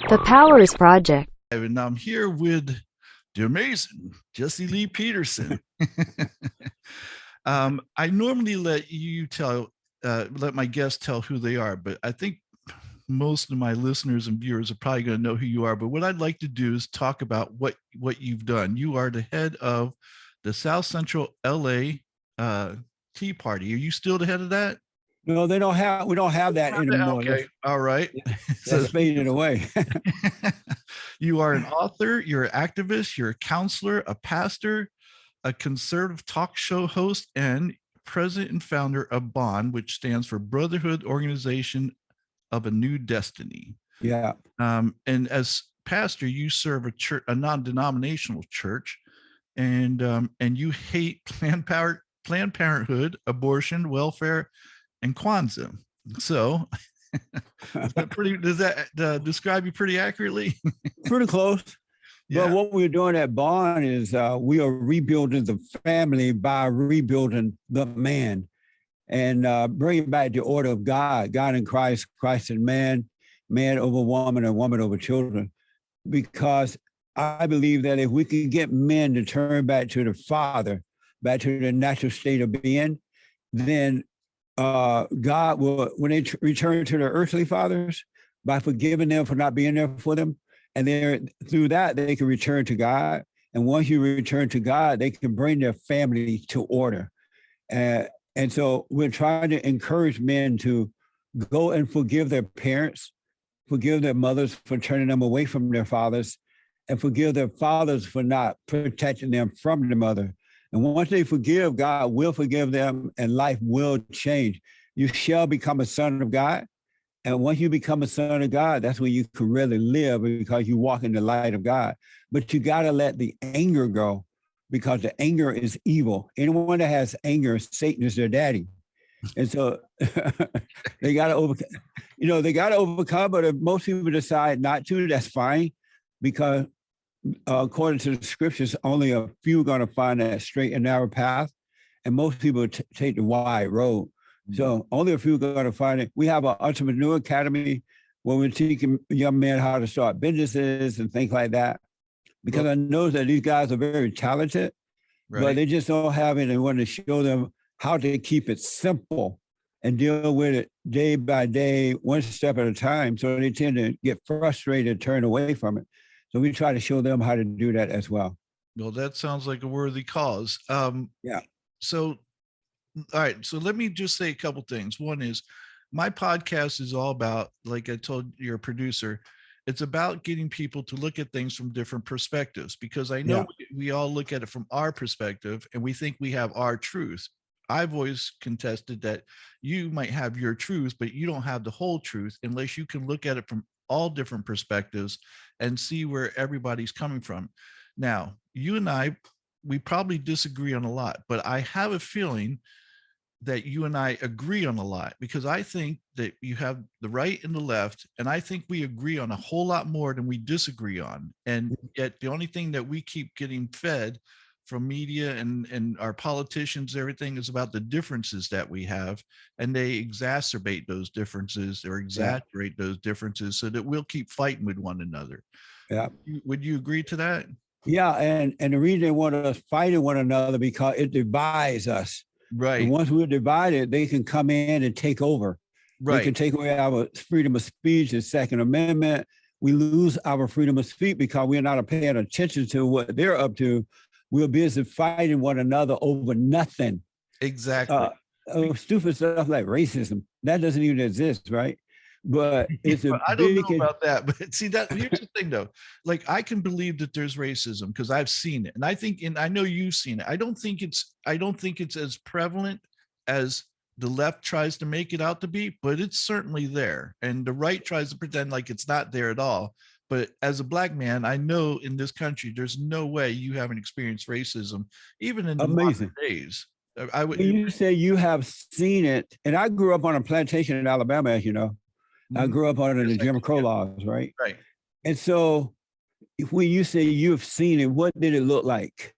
The Powers Project. And I'm here with the amazing Jesse Lee Peterson. I normally let my guests tell who they are, but I think most of my listeners and viewers are probably going to know who you are. But what I'd like to do is talk about what you've done. You are the head of the South Central LA Tea Party. Are you still the head of that? No, we don't have that anymore. Okay. All right. That's faded away. You are an author, you're an activist, you're a counselor, a pastor, a conservative talk show host, and president and founder of Bond, which stands for Brotherhood Organization of a New Destiny. Yeah. And as pastor, you serve a church, a non-denominational church, and you hate Planned Parenthood, abortion, welfare, and Kwanzaa. So does that describe you pretty accurately? Pretty close. Yeah. But what we're doing at Bond is we are rebuilding the family by rebuilding the man and bringing back the order of God in Christ, Christ and man over woman, and woman over children. Because I believe that if we can get men to turn back to the Father, back to the natural state of being, then God will, when they return to their earthly fathers, by forgiving them for not being there for them, and through that they can return to God. And once you return to God, they can bring their family to order. And so we're trying to encourage men to go and forgive their parents, forgive their mothers for turning them away from their fathers, and forgive their fathers for not protecting them from the mother. And once they forgive, God will forgive them and life will change. You shall become a son of God. And once you become a son of God, that's when you can really live, because you walk in the light of God. But you got to let the anger go, because the anger is evil. Anyone that has anger, Satan is their daddy. And so they got to overcome, but if most people decide not to, that's fine, because according to the scriptures, only a few are going to find that straight and narrow path, and most people take the wide road. So only a few are going to find it. We have an entrepreneur academy where we're teaching young men how to start businesses and things like that, because I know that these guys are very talented, right, but they just don't have it, and want to show them how to keep it simple and deal with it day by day, one step at a time. So they tend to get frustrated and turn away from it. So we try to show them how to do that as well. Well, that sounds like a worthy cause. Yeah. So, all right. So let me just say a couple things. One is, my podcast is all about, like I told your producer, it's about getting people to look at things from different perspectives, because I know we all look at it from our perspective and we think we have our truth. I've always contested that you might have your truth, but you don't have the whole truth unless you can look at it from all different perspectives and see where everybody's coming from. Now, you and I, we probably disagree on a lot, but I have a feeling that you and I agree on a lot, because I think that you have the right and the left, and I think we agree on a whole lot more than we disagree on. And yet the only thing that we keep getting fed from media and our politicians, everything is about the differences that we have, and they exacerbate those differences or exaggerate those differences so that we'll keep fighting with one another. Yeah. Would you agree to that? Yeah. And the reason they want us fighting one another, because it divides us. Right. And once we're divided, they can come in and take over. Right. They can take away our freedom of speech, the Second Amendment. We lose our freedom of speech because we're not paying attention to what they're up to. We're busy fighting one another over nothing. Exactly. Stupid stuff like racism, that doesn't even exist, right? But it's I don't know about that. But see, that here's the thing, though. Like, I can believe that there's racism because I've seen it, and I know you've seen it. I don't think it's as prevalent as the left tries to make it out to be, but it's certainly there, and the right tries to pretend like it's not there at all. But as a Black man, I know in this country, there's no way you haven't experienced racism, even in the modern days. When you say you have seen it, and I grew up on a plantation in Alabama, as you know. Mm-hmm. I grew up under the Jim Crow laws, right? Right. And so when you say you've seen it, what did it look like?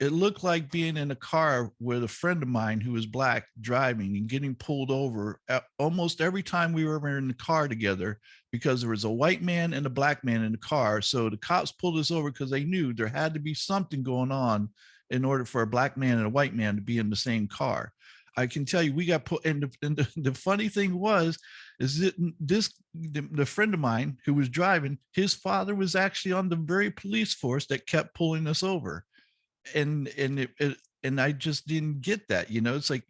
it looked like being in a car with a friend of mine who was black driving and getting pulled over almost every time we were in the car together, because there was a white man and a black man in the car. So the cops pulled us over because they knew there had to be something going on in order for a black man and a white man to be in the same car. I can tell you, we got put. And the funny thing is that the friend of mine who was driving, his father was actually on the very police force that kept pulling us over. And I just didn't get that. It's like,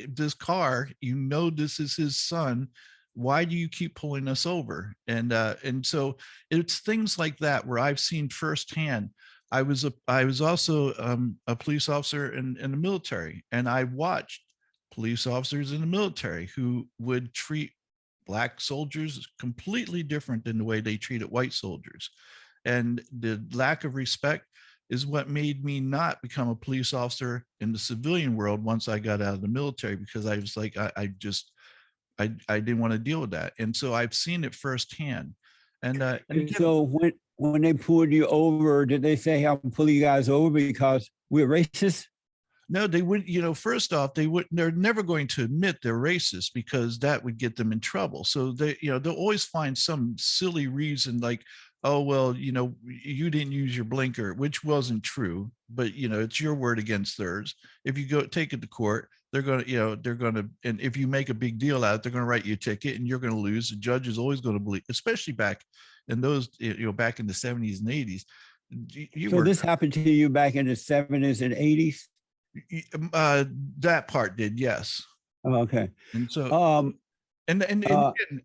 this car, this is his son. Why do you keep pulling us over? And so it's things like that where I've seen firsthand. I was also a police officer in the military, and I watched police officers in the military who would treat black soldiers completely different than the way they treated white soldiers. And the lack of respect is what made me not become a police officer in the civilian world once I got out of the military, because I was like, I didn't want to deal with that. And so I've seen it firsthand. And again, so when they pulled you over, did they say, I'm pulling you guys over because we're racist? No, they wouldn't. First off, they're never going to admit they're racist, because that would get them in trouble. So they'll always find some silly reason, like, oh, well, you didn't use your blinker, which wasn't true, but it's your word against theirs. If you go take it to court, they're going to, and if you make a big deal out of it, they're going to write you a ticket and you're going to lose. The judge is always going to believe, especially back in those, back in the 70s and 80s. So this happened to you back in the 70s and 80s? That part did, yes. Oh, okay. And so, and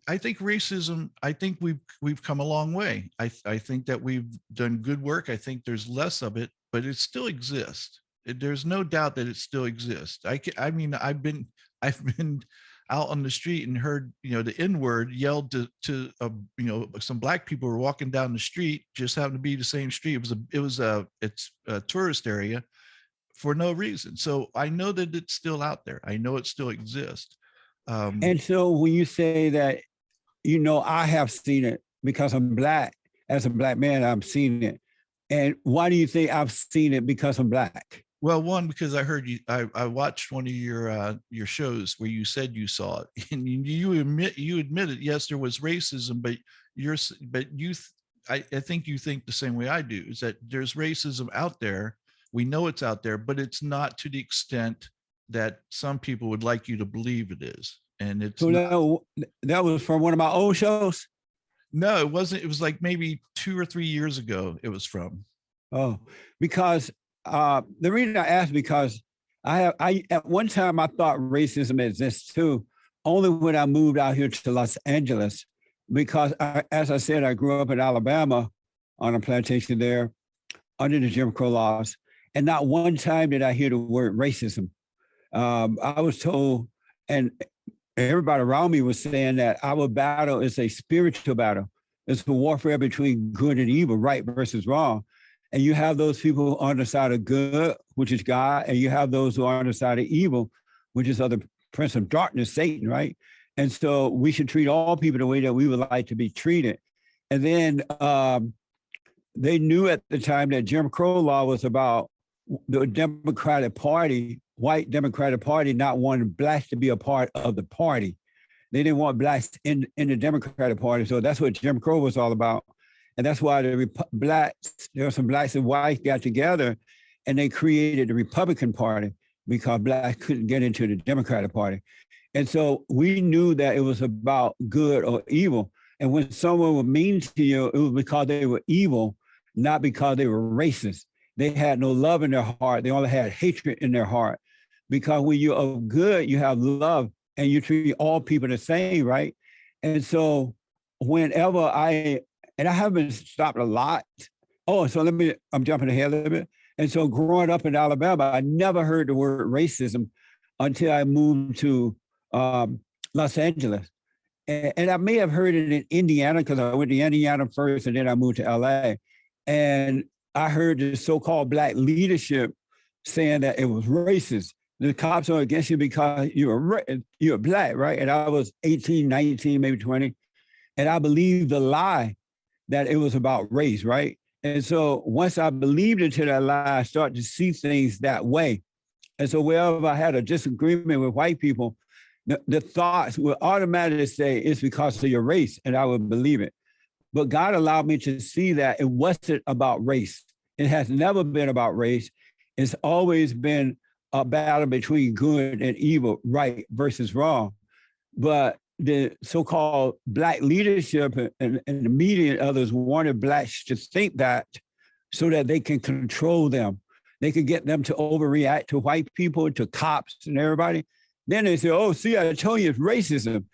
I think racism, I think we've come a long way. I think that we've done good work. I think there's less of it, but it still exists. There's no doubt that it still exists. I mean, I've been out on the street and heard, the N-word yelled to some black people were walking down the street, just happened to be the same street. It's a tourist area, for no reason. So I know that it's still out there. I know it still exists. And so when you say that, I have seen it because I'm black. As a black man, I've seen it. And why do you think I've seen it? Because I'm black? Well, one, because I heard you. I watched one of your shows where you said you saw it, and you admitted, yes, there was racism, but I think you think the same way I do. Is that there's racism out there. We know it's out there, but it's not to the extent that some people would like you to believe it is. And it's so that was from one of my old shows? No, it wasn't. It was like maybe 2 or 3 years ago it was from. Oh, because the reason I asked, because I at one time I thought racism exists too, only when I moved out here to Los Angeles, because as I said, I grew up in Alabama on a plantation there under the Jim Crow laws. And not one time did I hear the word racism. I was told, and everybody around me was saying, that our battle is a spiritual battle. It's a warfare between good and evil, right versus wrong. And you have those people on the side of good, which is God, and you have those who are on the side of evil, which is the prince of darkness, Satan, right? And so we should treat all people the way that we would like to be treated. And then they knew at the time that Jim Crow law was about the Democratic Party, white Democratic Party, not wanting blacks to be a part of the party. They didn't want blacks in the Democratic Party. So that's what Jim Crow was all about. And that's why there were some blacks and whites got together and they created the Republican Party, because blacks couldn't get into the Democratic Party. And so we knew that it was about good or evil. And when someone was mean to you, it was because they were evil, not because they were racist. They had no love in their heart. They only had hatred in their heart. Because when you're of good, you have love and you treat all people the same, right? And so whenever I haven't stopped a lot. Oh, so I'm jumping ahead a little bit. And so growing up in Alabama, I never heard the word racism until I moved to Los Angeles. And I may have heard it in Indiana, because I went to Indiana first and then I moved to LA. And I heard the so-called black leadership saying that it was racist. The cops are against you because you're black, right? And I was 18, 19, maybe 20. And I believed the lie that it was about race, right? And so once I believed into that lie, I started to see things that way. And so wherever I had a disagreement with white people, the thoughts would automatically say it's because of your race, and I would believe it. But God allowed me to see that it wasn't about race. It has never been about race. It's always been a battle between good and evil, right versus wrong. But the so-called Black leadership and the media and others wanted Blacks to think that so that they can control them. They could get them to overreact to white people, to cops and everybody. Then they say, oh, see, I told you it's racism.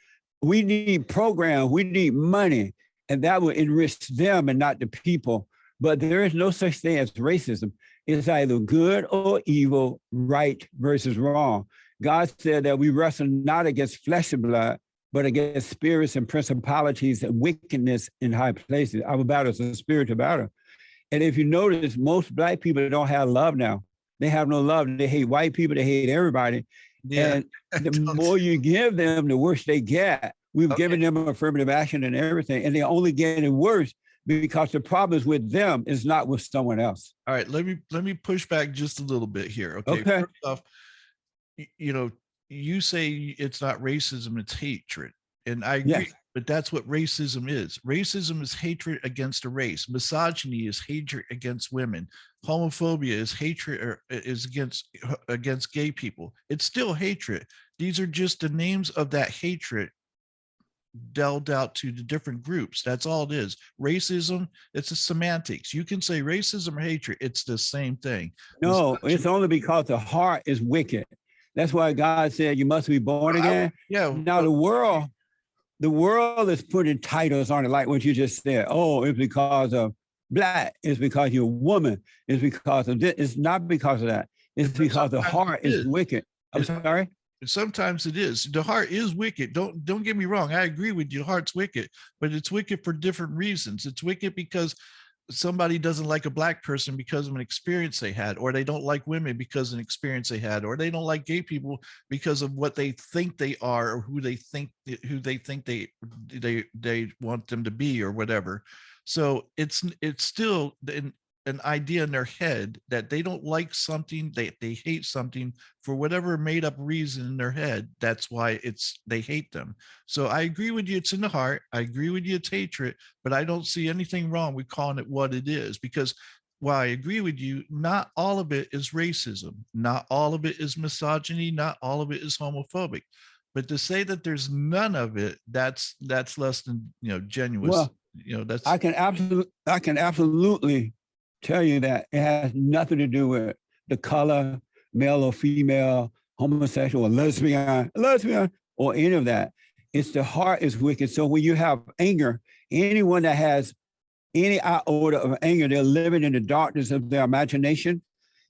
We need programs, we need money, and that will enrich them and not the people. But there is no such thing as racism. It's either good or evil, right versus wrong. God said that we wrestle not against flesh and blood, but against spirits and principalities and wickedness in high places. Our battle is a spiritual battle. And if you notice, most Black people don't have love now. They have no love. They hate white people. They hate everybody. Yeah. And the more you give them, the worse they get. We've given them affirmative action and everything, and they're only getting worse because the problem is with them, is not with someone else. All right, let me push back just a little bit here. Okay. First off, you say it's not racism, it's hatred. And I agree, yes. But that's what racism is. Racism is hatred against a race. Misogyny is hatred against women. Homophobia is hatred, or is against gay people. It's still hatred. These are just the names of that hatred dealt out to the different groups. That's all it is. Racism, it's a semantics. You can say racism or hatred, it's the same thing. No, it's only because the heart is wicked. That's why God said you must be born again. Yeah. Now the world is putting titles on it, like what you just said. Oh, it's because of Black. It's because you're a woman. It's because of this. It's not because of that. It's because the heart is wicked. I'm sorry. Sometimes it is. The heart is wicked. Don't get me wrong. I agree with you. The heart's wicked, but it's wicked for different reasons. It's wicked because somebody doesn't like a Black person because of an experience they had, or they don't like women because of an experience they had, or they don't like gay people because of what they think they are, or who they think they want them to be, or whatever. So it's still an idea in their head that they don't like something, they hate something for whatever made up reason in their head. That's why they hate them. So I agree with you, it's in the heart. I agree with you, it's hatred, but I don't see anything wrong with calling it what it is, because while I agree with you, not all of it is racism, not all of it is misogyny, not all of it is homophobic. But to say that there's none of it, that's less than genuine. Well, that's I can absolutely tell you that it has nothing to do with the color, male or female, homosexual or lesbian, or any of that. It's the heart is wicked. So when you have anger, anyone that has any iota of anger, they're living in the darkness of their imagination.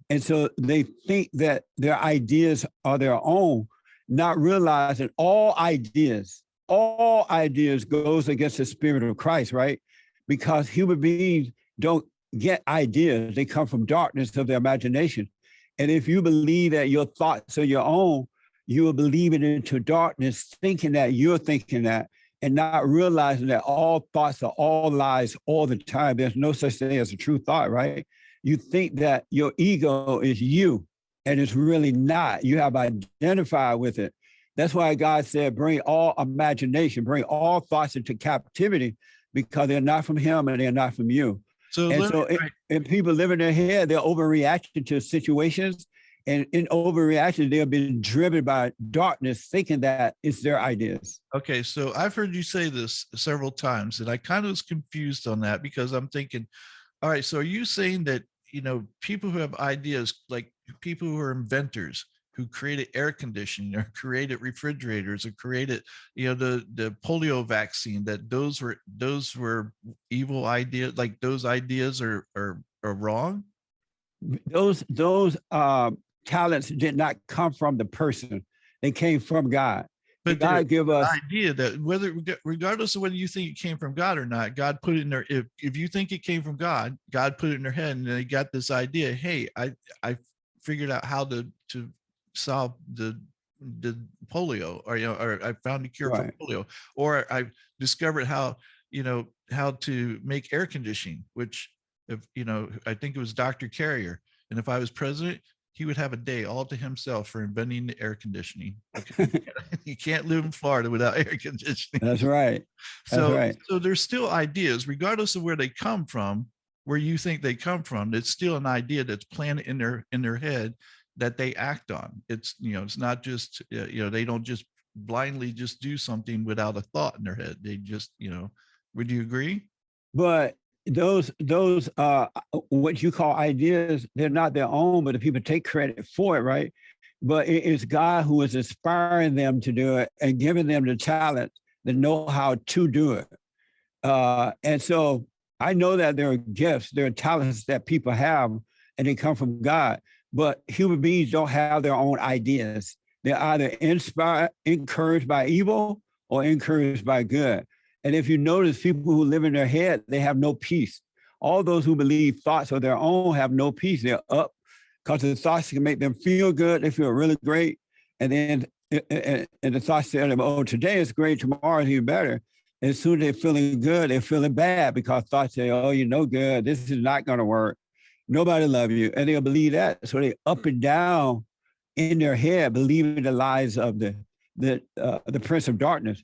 And so they think that their ideas are their own, not realizing all ideas goes against the spirit of Christ, right? Because human beings don't get ideas. They come from darkness of their imagination. And if you believe that your thoughts are your own, you will believe it into darkness, thinking that you're thinking that, and not realizing that all thoughts are all lies all the time. There's no such thing as a true thought, right? You think that your ego is you, and it's really not. You have identified with it. That's why God said, bring all imagination, bring all thoughts into captivity, because they're not from him and they're not from you. And people live in their head, they're overreacting to situations. And in overreaction, they've been driven by darkness, thinking that it's their ideas. Okay, so I've heard you say this several times, and I kind of was confused on that, because I'm thinking, all right, so are you saying that, people who have ideas, like people who are inventors, who created air conditioning or created refrigerators or created, the polio vaccine, that those were evil ideas, like those ideas are wrong? Those talents did not come from the person. They came from God. But God give us idea that regardless of whether you think it came from God or not, God put it in their, if you think it came from God put it in their head, and they got this idea, hey, I figured out how to solve the polio, or I found a cure for polio, or I discovered how to make air conditioning, which if I think it was Dr. Carrier, and if I was president, he would have a day all to himself for inventing the air conditioning. You can't live in Florida without air conditioning. That's right. That's So, right. so there's still ideas, regardless of where they come from, where you think they come from. It's still an idea that's planted in their head that they act on. It's it's not just they don't just blindly just do something without a thought in their head. They just Would you agree? But those what you call ideas, they're not their own, but the people take credit for it, right? But it's God who is inspiring them to do it and giving them the talent, the know-how to do it. And so I know that there are gifts, there are talents that people have, and they come from God. But human beings don't have their own ideas. They're either encouraged by evil or encouraged by good. And if you notice, people who live in their head, they have no peace. All those who believe thoughts of their own have no peace. They're up because the thoughts can make them feel good. They feel really great. And then and the thoughts tell them, oh, today is great, tomorrow is even better. And as soon as they're feeling good, they're feeling bad because thoughts say, oh, you're no good. This is not going to work. Nobody love you. And they'll believe that. So they up and down in their head, believing the lies of the prince of darkness.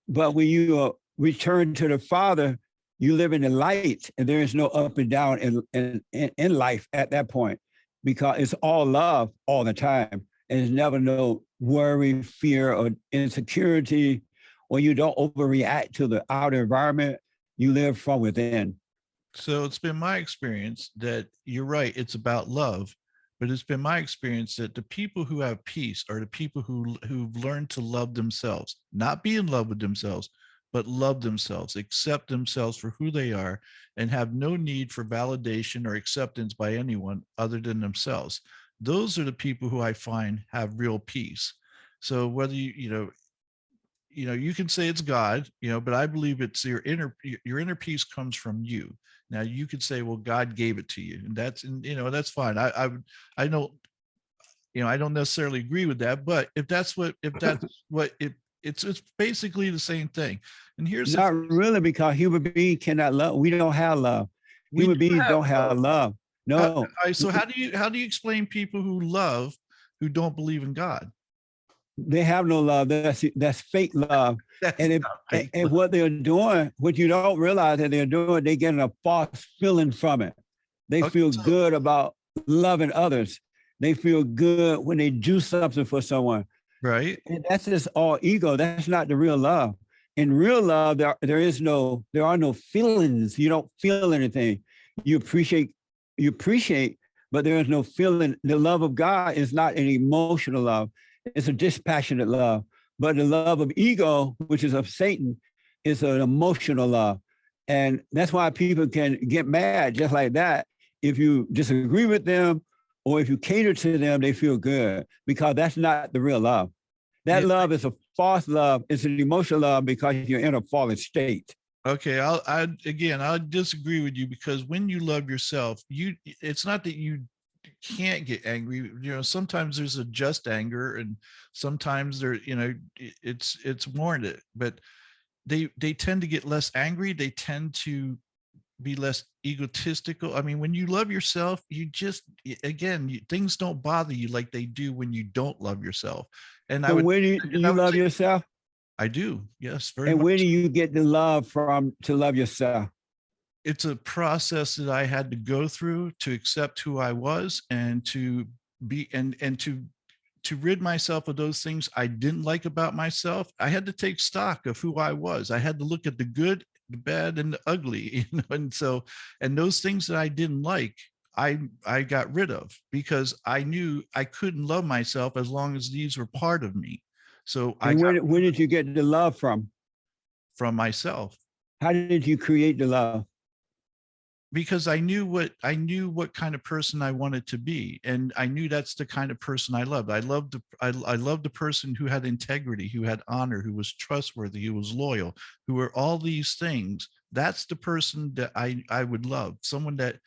But when you return to the Father, you live in the light, and there is no up and down in life at that point, because it's all love all the time. And there's never no worry, fear, or insecurity, or you don't overreact to the outer environment. You live from within. So it's been my experience that you're right. It's about love, but it's been my experience that the people who have peace are the people who've learned to love themselves, not be in love with themselves, but love themselves, accept themselves for who they are, and have no need for validation or acceptance by anyone other than themselves. Those are the people who I find have real peace. So whether you can say it's God, but I believe it's your inner peace comes from you. Now you could say, well, God gave it to you, and that's fine. I don't, I don't necessarily agree with that, but if that's what it's basically the same thing. And here's not really, because human beings cannot love. We don't have love. Human beings don't have love. No. So how do you explain people who love who don't believe in God? They have no love. That's fake love. And what they're doing, what you don't realize that they're doing, they're getting a false feeling from it. They feel good about loving others. They feel good when they do something for someone. Right. And that's just all ego. That's not the real love. In real love, there are no feelings. You don't feel anything. You appreciate, but there is no feeling. The love of God is not an emotional love. It's a dispassionate love. But the love of ego, which is of Satan, is an emotional love. And that's why people can get mad just like that. If you disagree with them or if you cater to them, they feel good, because that's not the real love. That love is a false love. It's an emotional love because you're in a fallen state. Okay, I'll disagree with you, because when you love yourself, it's not that you can't get angry. Sometimes there's a just anger, and sometimes it's warranted, but they tend to get less angry. They tend to be less egotistical. I mean, when you love yourself, you just, again, things don't bother you like they do when you don't love yourself. And so when do you love yourself? I do, yes, very and much. Where do you get the love from to love yourself? It's a process that I had to go through to accept who I was, and to be and to rid myself of those things I didn't like about myself. I had to take stock of who I was. I had to look at the good, the bad, and the ugly, and those things that I didn't like, I got rid of, because I knew I couldn't love myself as long as these were part of me. So where did you get the love from? From myself. How did you create the love? Because I knew what kind of person I wanted to be, and I knew that's the kind of person I loved. I loved the person who had integrity, who had honor, who was trustworthy, who was loyal, who were all these things. That's the person that I would love. Someone that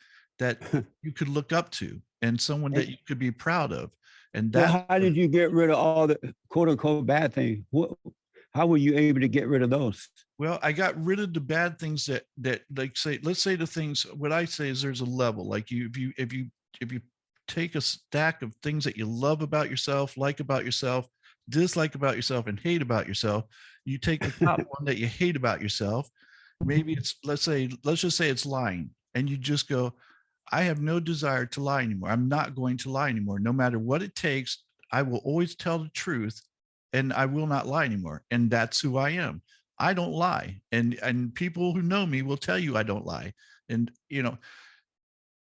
you could look up to, and someone that you could be proud of. And that. How did you get rid of all the quote unquote bad things? How were you able to get rid of those? Well, I got rid of the bad things that like say, let's say the things, what I say is there's a level, like if you take a stack of things that you love about yourself, like about yourself, dislike about yourself, and hate about yourself, you take the top one that you hate about yourself. Maybe it's, let's just say it's lying. And you just go, I have no desire to lie anymore. I'm not going to lie anymore. No matter what it takes, I will always tell the truth and I will not lie anymore. And that's who I am. I don't lie. And people who know me will tell you I don't lie. And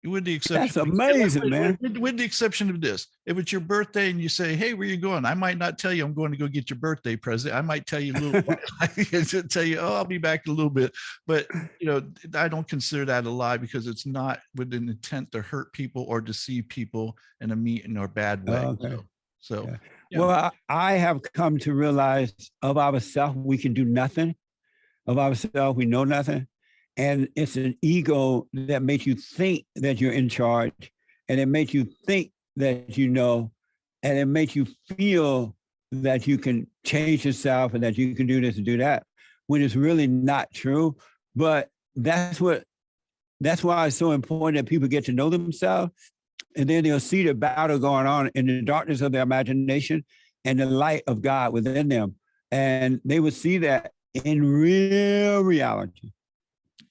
with the exception, That's amazing, man. with the exception of this, if it's your birthday and you say, "Hey, where you going?" I might not tell you I'm going to go get your birthday present. I might tell you a little, tell you, "Oh, I'll be back in a little bit." But I don't consider that a lie because it's not with an intent to hurt people or deceive people in a mean or bad way. Okay. So Yeah. yeah. Well, I have come to realize of ourselves, we can do nothing. Of ourselves, we know nothing. And it's an ego that makes you think that you're in charge, and it makes you think that you know, and it makes you feel that you can change yourself and that you can do this and do that, when it's really not true. But that's why it's so important that people get to know themselves, and then they'll see the battle going on in the darkness of their imagination and the light of God within them. And they will see that in real reality.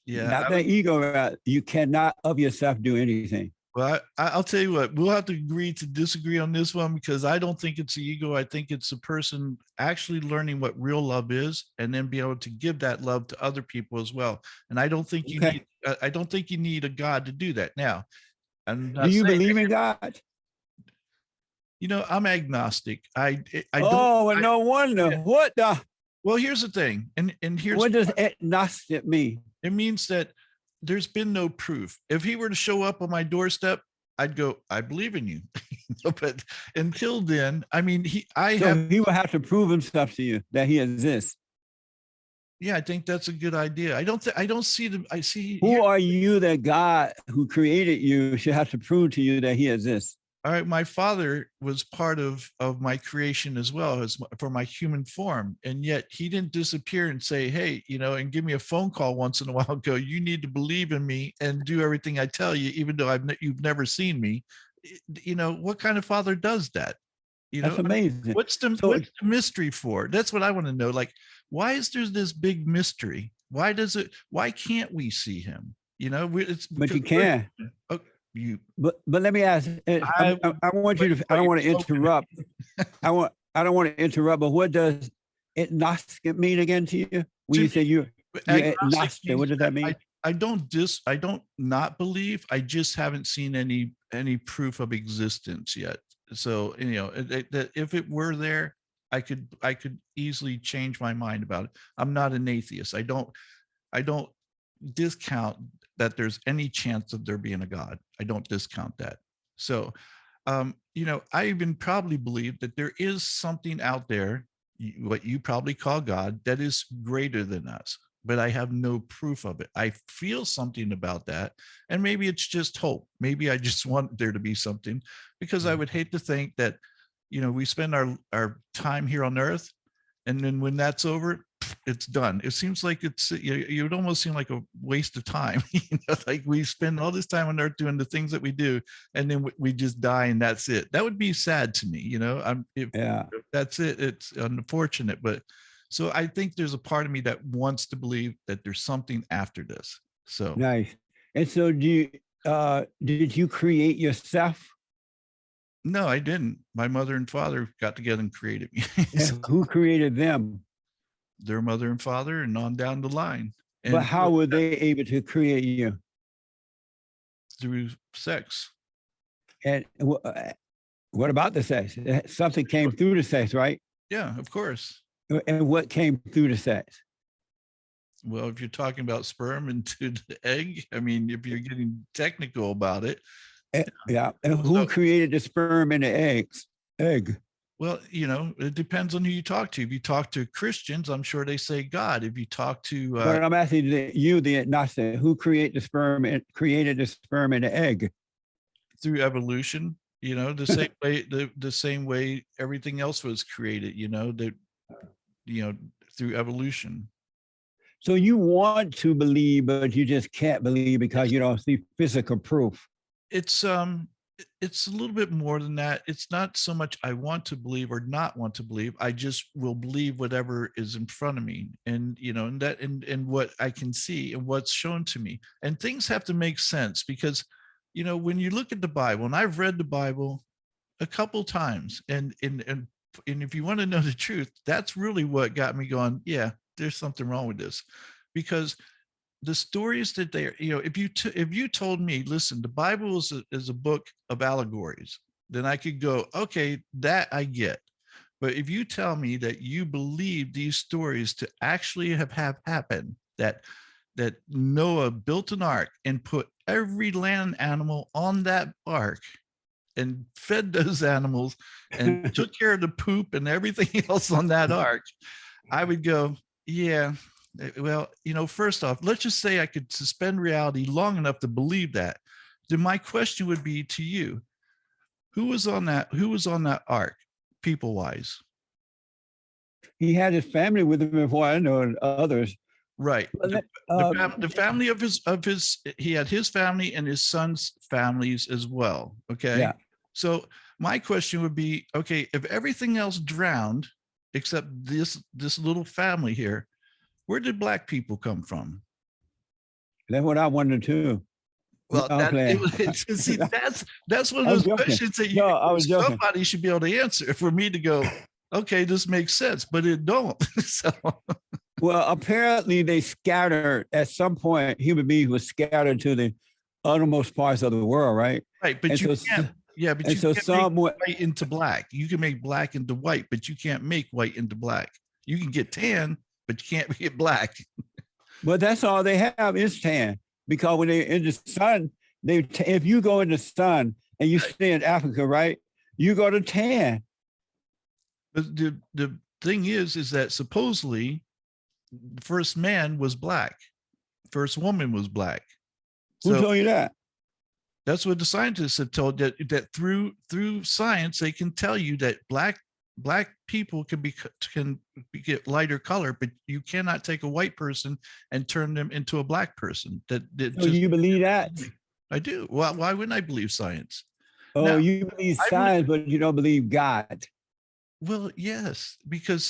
Yeah. Not the ego. You cannot of yourself do anything. Well, I'll tell you what, we'll have to agree to disagree on this one, because I don't think it's the ego. I think it's a person actually learning what real love is and then be able to give that love to other people as well. And I don't think you need, I don't think you need a God to do that. Now, do you believe in God? I'm agnostic. I don't. Oh, well, no wonder. Yeah. What the? Well, here's the thing. And here's what does agnostic mean? It means that there's been no proof. If he were to show up on my doorstep, I'd go, I believe in you. But until then, I mean, he would have to prove himself to you that he exists. Yeah, I think that's a good idea. I don't see them. I see. Who are you that God who created you should have to prove to you that he exists? All right, my father was part of my creation as well as for my human form, and yet he didn't disappear and say, "Hey, and give me a phone call once in a while. Go, you need to believe in me and do everything I tell you, even though you've never seen me." What kind of father does that? That's amazing. What's the mystery for? That's what I want to know. Like, why is there this big mystery? Why can't we see him? But you can. But let me ask. I want you to. I don't want to interrupt. I don't want to interrupt. But what does agnostic mean again to you? When you say you're agnostic, what does that mean? I don't not believe. I just haven't seen any proof of existence yet. So that if it were there, I could easily change my mind about it. I'm not an atheist. I don't discount that there's any chance of there being a God. I don't discount that. So, I even probably believe that there is something out there, what you probably call God, that is greater than us, but I have no proof of it. I feel something about that. And maybe it's just hope. Maybe I just want there to be something, because I would hate to think that, we spend our time here on earth, and then when that's over, it's done. It seems like it would almost seem like a waste of time. Like we spend all this time on earth doing the things that we do, and then we just die and that's it. That would be sad to me. If that's it, it's unfortunate. But so I think there's a part of me that wants to believe that there's something after this. So nice. And so did you create yourself? No, I didn't. My mother and father got together and created me. So, who created them? Their mother and father, and on down the line. And but how were they able to create you? Through sex. And what about the sex? Something came through the sex, right? Yeah, of course. And what came through the sex? Well, if you're talking about sperm into the egg, I mean, if you're getting technical about it. Yeah. And who created the sperm and the egg? Well, it depends on who you talk to. If you talk to Christians, I'm sure they say God. If you talk to, but I'm asking you, the agnostic, who created the sperm and the egg? Through evolution, the same way, the same way everything else was created. Through evolution. So you want to believe, but you just can't believe because you don't see physical proof. It's a little bit more than that. It's not so much I want to believe or not want to believe. I just will believe whatever is in front of me, and and what I can see and what's shown to me. And things have to make sense because, when you look at the Bible, and I've read the Bible a couple times, and if you want to know the truth, that's really what got me going, yeah, there's something wrong with this, because the stories that if you told me, listen, the Bible is a book of allegories, then I could go, okay, that I get. But if you tell me that you believe these stories to actually have happened, that Noah built an ark and put every land animal on that ark and fed those animals and took care of the poop and everything else on that ark, I would go, yeah, well, first off, let's just say I could suspend reality long enough to believe that. Then my question would be to you, who was on that ark, people wise? He had his family with him before I know, and others. Right. The family of his, he had his family and his son's families as well. Okay. Yeah. So my question would be, okay, if everything else drowned except this little family here, where did Black people come from? That's what I wondered too. Well, see, that's one of those questions that somebody should be able to answer for me to go, okay, this makes sense, but it don't. So. Well, apparently they scattered at some point. Human beings were scattered to the uttermost parts of the world, right? Right, but you can't. Yeah, but you can't make white into black. You can make black into white, but you can't make white into black. You can get tan, but you can't get black. But that's all they have is tan, because when they're in the sun, if you go in the sun and you stay in Africa, right, you go to tan. But the thing is that the first man was black, first woman was black. Who told you that? That's what the scientists have told, that through science they can tell you that black people can get lighter color, but you cannot take a white person and turn them into a black person. So you believe that? I do. Well, why wouldn't I believe science? Oh, now, you believe science, but you don't believe God. Well, yes, because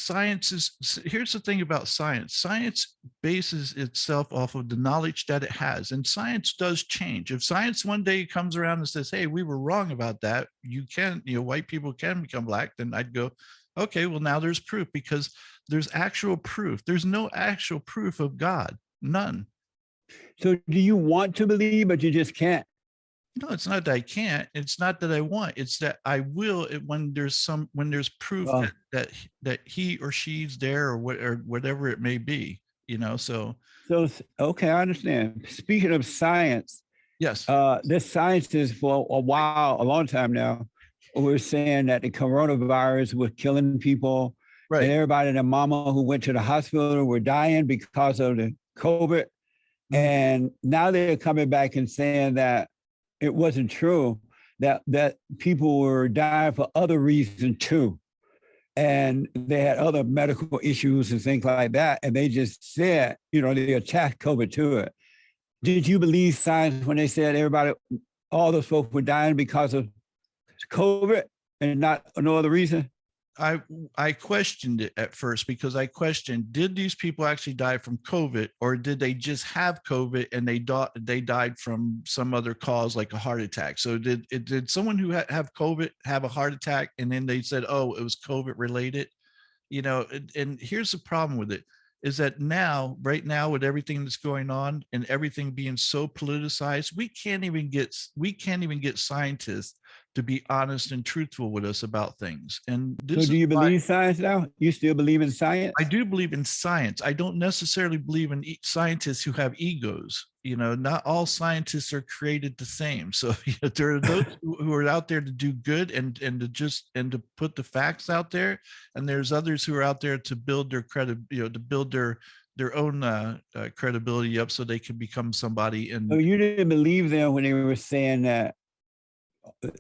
here's the thing about science. Science bases itself off of the knowledge that it has, and science does change. If science one day comes around and says, hey, we were wrong about that, white people can become black, then I'd go, okay, well, now there's proof, because there's actual proof. There's no actual proof of God, none. So do you want to believe, but you just can't? No, it's not that I can't. It's not that I want. It's that I will when there's proof that he or she's there, or whatever it may be. So okay, I understand. Speaking of science, yes, this scientists for a long time now, we're saying that the coronavirus was killing people, right? And everybody and their mama who went to the hospital were dying because of the COVID. Mm-hmm. And now they're coming back and saying that it wasn't true, that people were dying for other reasons too. And they had other medical issues and things like that. And they just said, they attached COVID to it. Did you believe science when they said all those folks were dying because of COVID and no other reason? I questioned it at first, because I questioned, did these people actually die from COVID, or did they just have COVID and they died from some other cause, like a heart attack? So did someone who have COVID have a heart attack and then they said, oh, it was COVID related? And here's the problem with it, is that right now with everything that's going on and everything being so politicized, we can't even get scientists to be honest and truthful with us about things. And so do you believe science now? You still believe in science? I do believe in science. I don't necessarily believe in scientists who have egos. Not all scientists are created the same. So there are those who are out there to do good and to put the facts out there, and there's others who are out there to build their to build their own credibility up so they can become somebody. And so you didn't believe them when they were saying that.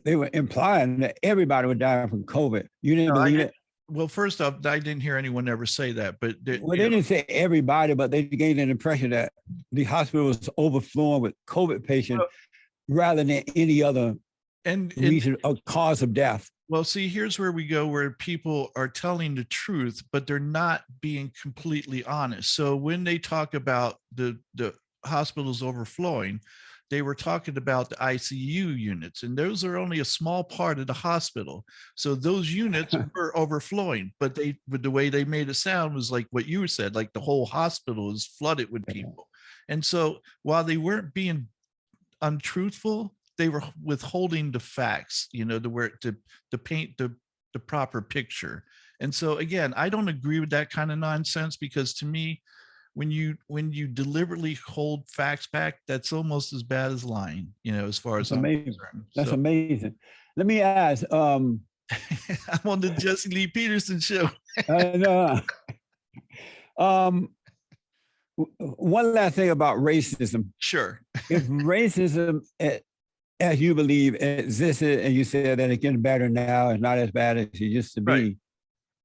They were implying that everybody would die from COVID. You didn't believe it? Well, first off, I didn't hear anyone ever say that, but Well, they didn't say everybody, but they gave an impression that the hospital was overflowing with COVID patients rather than any other reason or cause of death. Well, see, here's where we go, where people are telling the truth, but they're not being completely honest. So when they talk about the hospitals overflowing, they were talking about the ICU units, and those are only a small part of the hospital. So those units were overflowing, but the way they made it sound was like what you said, like the whole hospital is flooded with people. And so while they weren't being untruthful, they were withholding the facts, to paint the proper picture. And so again, I don't agree with that kind of nonsense, because to me, when you deliberately hold facts back, that's almost as bad as lying, as far as I'm concerned. That's amazing. Let me ask. I'm on the Jesse Lee Peterson show. One last thing about racism. Sure. If racism, as you believe, existed, and you said that it's getting better now, it's not as bad as it used to be. Right.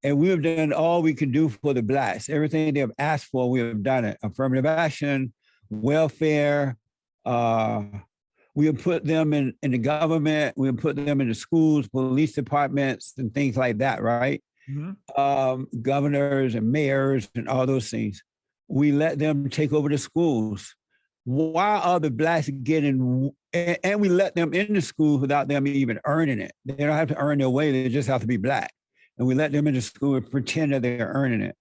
And we have done all we can do for the Blacks. Everything they have asked for, we have done it. Affirmative action, welfare. We have put them in the government. We have put them in the schools, police departments, and things like that, right? Mm-hmm. Governors and mayors and all those things. We let them take over the schools. Why are the Blacks getting, and we let them in the schools without them even earning it? They don't have to earn their way. They just have to be Black. And we let them into school and pretend that they're earning it.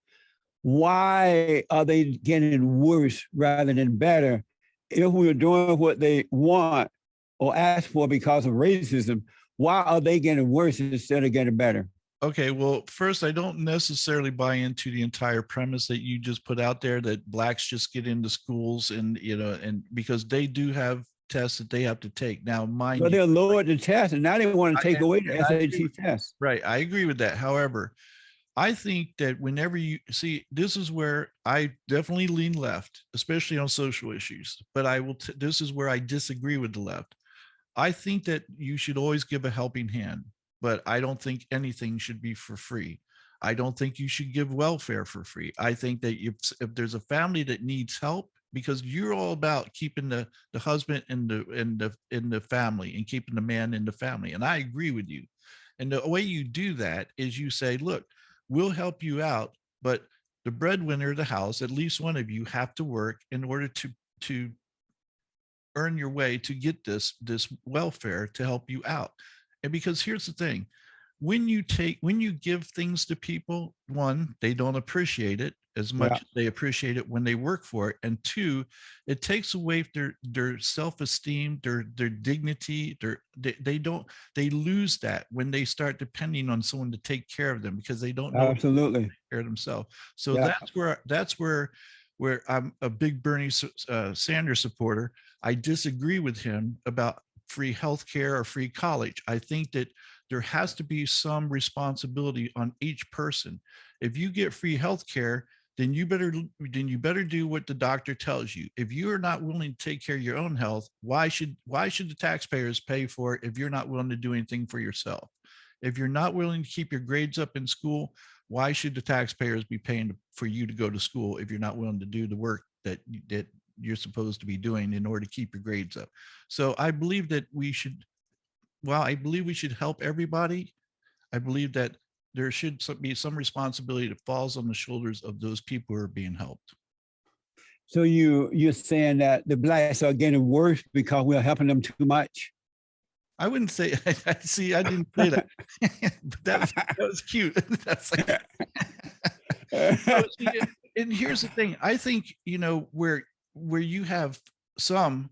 Why are they getting worse rather than better? If we were doing what they want or ask for because of racism, why are they getting worse instead of getting better? Okay, well, first, I don't necessarily buy into the entire premise that you just put out there, that Blacks just get into schools and because they do have tests that they have to take. Now, but they're lowered the test, and now they want to take away the SAT test. Right, I agree with that. However, I think that whenever you see, this is where I definitely lean left, especially on social issues. But this is where I disagree with the left. I think that you should always give a helping hand, but I don't think anything should be for free. I don't think you should give welfare for free. I think that if there's a family that needs help, because you're all about keeping the husband in the family and keeping the man in the family, and I agree with you. And the way you do that is you say, look, we'll help you out, but the breadwinner of the house, at least one of you, have to work in order to earn your way to get this welfare to help you out. And because here's the thing, when you give things to people, one, they don't appreciate it as much as they appreciate it when they work for it. And two, it takes away their self-esteem, their dignity, they lose that when they start depending on someone to take care of them, because they don't know absolutely take care of themselves. So that's where I'm a big Bernie Sanders supporter. I disagree with him about free healthcare or free college. I think that there has to be some responsibility on each person. If you get free healthcare, then you better do what the doctor tells you. If you are not willing to take care of your own health, why should the taxpayers pay for it if you're not willing to do anything for yourself? If you're not willing to keep your grades up in school, why should the taxpayers be paying for you to go to school if you're not willing to do the work that you're supposed to be doing in order to keep your grades up? So I believe that I believe we should help everybody. I believe that there should be some responsibility that falls on the shoulders of those people who are being helped. So you're saying that the Blacks are getting worse because we're helping them too much? I wouldn't say. See, I didn't say that. But that was cute. That's like. And here's the thing. I think where you have some,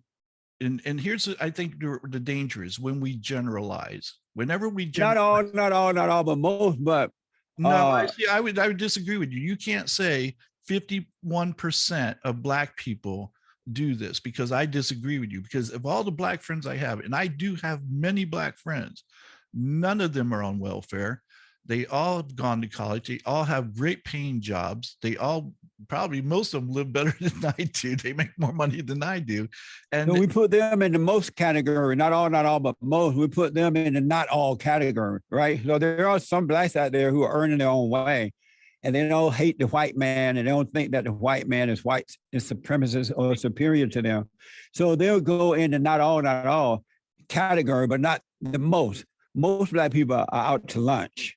and here's I think the danger is when we generalize. Whenever we generalize, not all, but most. But no, I would disagree with you. You can't say 51% of Black people do this, because I disagree with you. Because of all the Black friends I have, and I do have many Black friends, none of them are on welfare. They all have gone to college. They all have great paying jobs. They all probably, most of them live better than I do. They make more money than I do. So And we put them in the most category, not all, but most. We put them in the not all category, right? So there are some blacks out there who are earning their own way, and they don't hate the white man, and they don't think that the white man is white, is supremacist or superior to them. So they'll go in the not all category, but not the most. Most black people are out to lunch.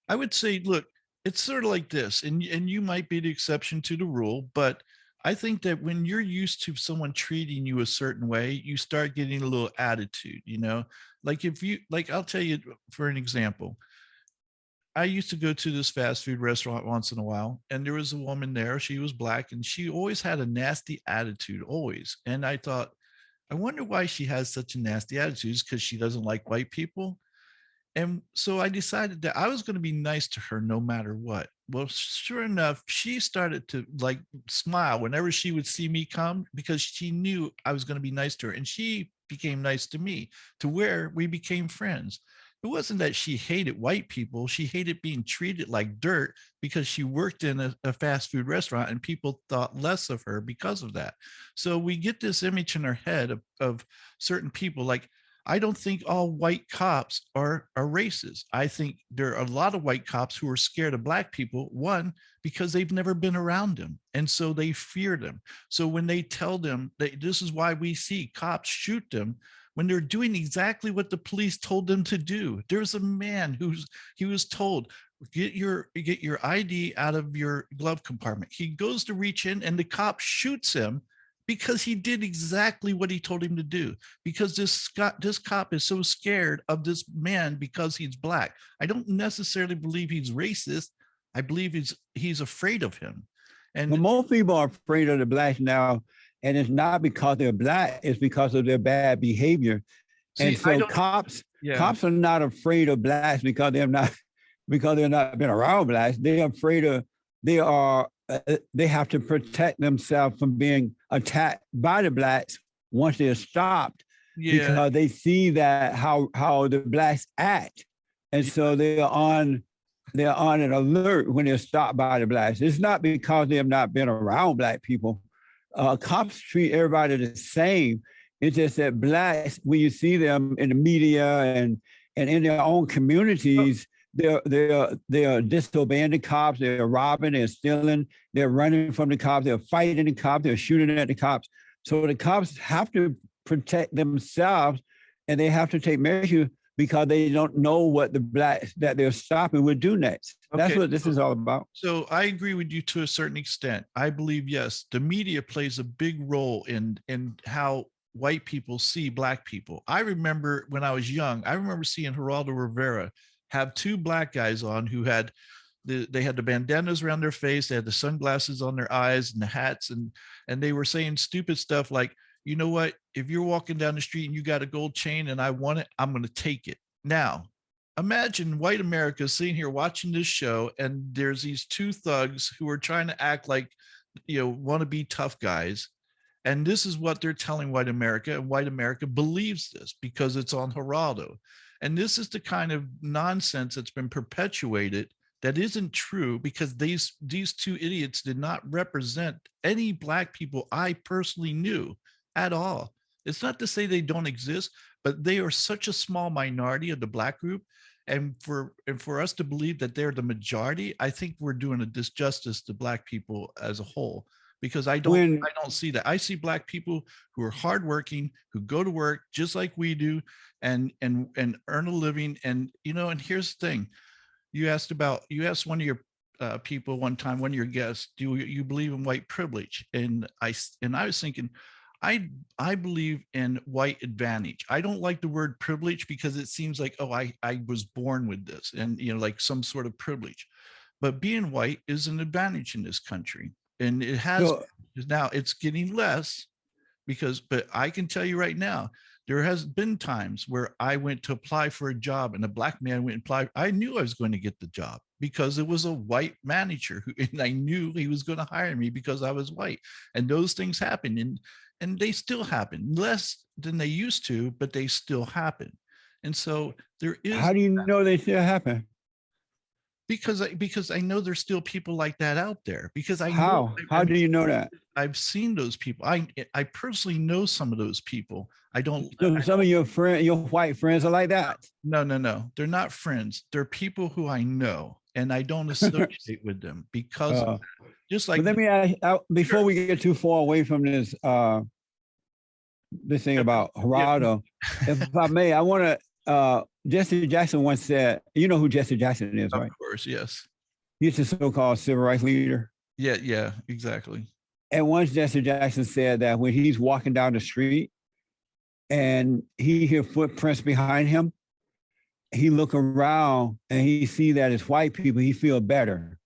I would say, look, it's sort of like this, and you might be the exception to the rule, but I think that when you're used to someone treating you a certain way, you start getting a little attitude, you know? Like if you like, I'll tell you for an example. I used to go to this fast food restaurant once in a while, and there was a woman there. She was black, and she always had a nasty attitude, always. And I thought, I wonder why she has such a nasty attitude. Is because she doesn't like white people? And so I decided that I was going to be nice to her no matter what. Well, sure enough, she started to like smile whenever she would see me come because she knew I was going to be nice to her. And she became nice to me to where we became friends. It wasn't that she hated white people. She hated being treated like dirt because she worked in a fast food restaurant and people thought less of her because of that. So we get this image in our head of certain people. Like, I don't think all white cops are racist. I think there are a lot of white cops who are scared of black people. One, because they've never been around them, and so they fear them. So when they tell them that this is why we see cops shoot them, when they're doing exactly what the police told them to do. There's a man he was told, get your ID out of your glove compartment. He goes to reach in and the cop shoots him because he did exactly what he told him to do. Because this cop is so scared of this man because he's black. I don't necessarily believe he's racist. I believe he's afraid of him. And well, most people are afraid of the blacks now, and it's not because they're black; it's because of their bad behavior. see, And so cops are not afraid of blacks because they're not been around blacks. They're afraid of they have to protect themselves from being attacked by the blacks once they're stopped, because they see that how the blacks act, and so they're on an alert when they're stopped by the blacks. It's not because they have not been around black people. Cops treat everybody the same. It's just that blacks, when you see them in the media and in their own communities, they're disobeying the cops. They're robbing. They're stealing. They're running from the cops. They're fighting the cops. They're shooting at the cops. So the cops have to protect themselves, and they have to take measures because they don't know what the blacks that they're stopping would do next. Okay. That's what this is all about. So I agree with you to a certain extent. I believe, yes, the media plays a big role in how white people see black people. I remember when I was young, I remember seeing Geraldo Rivera have two black guys on who had they had the bandanas around their face, they had the sunglasses on their eyes and the hats, and they were saying stupid stuff like, you know what, if you're walking down the street and you got a gold chain and I want it, I'm going to take it. Now, imagine white America sitting here watching this show, and there's these two thugs who are trying to act like, you know, want to be tough guys. And this is what they're telling white America, and white America believes this because it's on Geraldo. And this is the kind of nonsense that's been perpetuated that isn't true, because these two idiots did not represent any black people I personally knew at all. It's not to say they don't exist, but they are such a small minority of the black group. And for us to believe that they're the majority, I think we're doing a disjustice to black people as a whole, because I don't see that. I see black people who are hardworking, who go to work just like we do, and earn a living. And you know, and here's the thing: you asked one of your people one time, one of your guests, do you believe in white privilege? And I was thinking, I believe in white advantage. I don't like the word privilege because it seems like, oh, I was born with this, and you know, like some sort of privilege. But being white is an advantage in this country, and it has. Now it's getting less, but I can tell you right now, there has been times where I went to apply for a job and a black man went and applied. I knew I was going to get the job because it was a white manager and I knew he was going to hire me because I was white. And those things happen, and they still happen, less than they used to, but they still happen. And so there is. How do you know they still happen? because I know there's still people like that out there. Because I know How do you know that? I've seen those people. I personally know some of those people. I don't. So some of your white friends are like that. No. They're not friends. They're people who I know, and I don't associate with them because of that. Just like. But let me ask before we get too far away from this this thing about Geraldo, if I may, I want to. Jesse Jackson once said, "You know who Jesse Jackson is, right?" Of course, yes. He's a so-called civil rights leader. Yeah, exactly. And once Jesse Jackson said that when he's walking down the street and he hear footprints behind him, he look around and he see that it's white people, he feel better.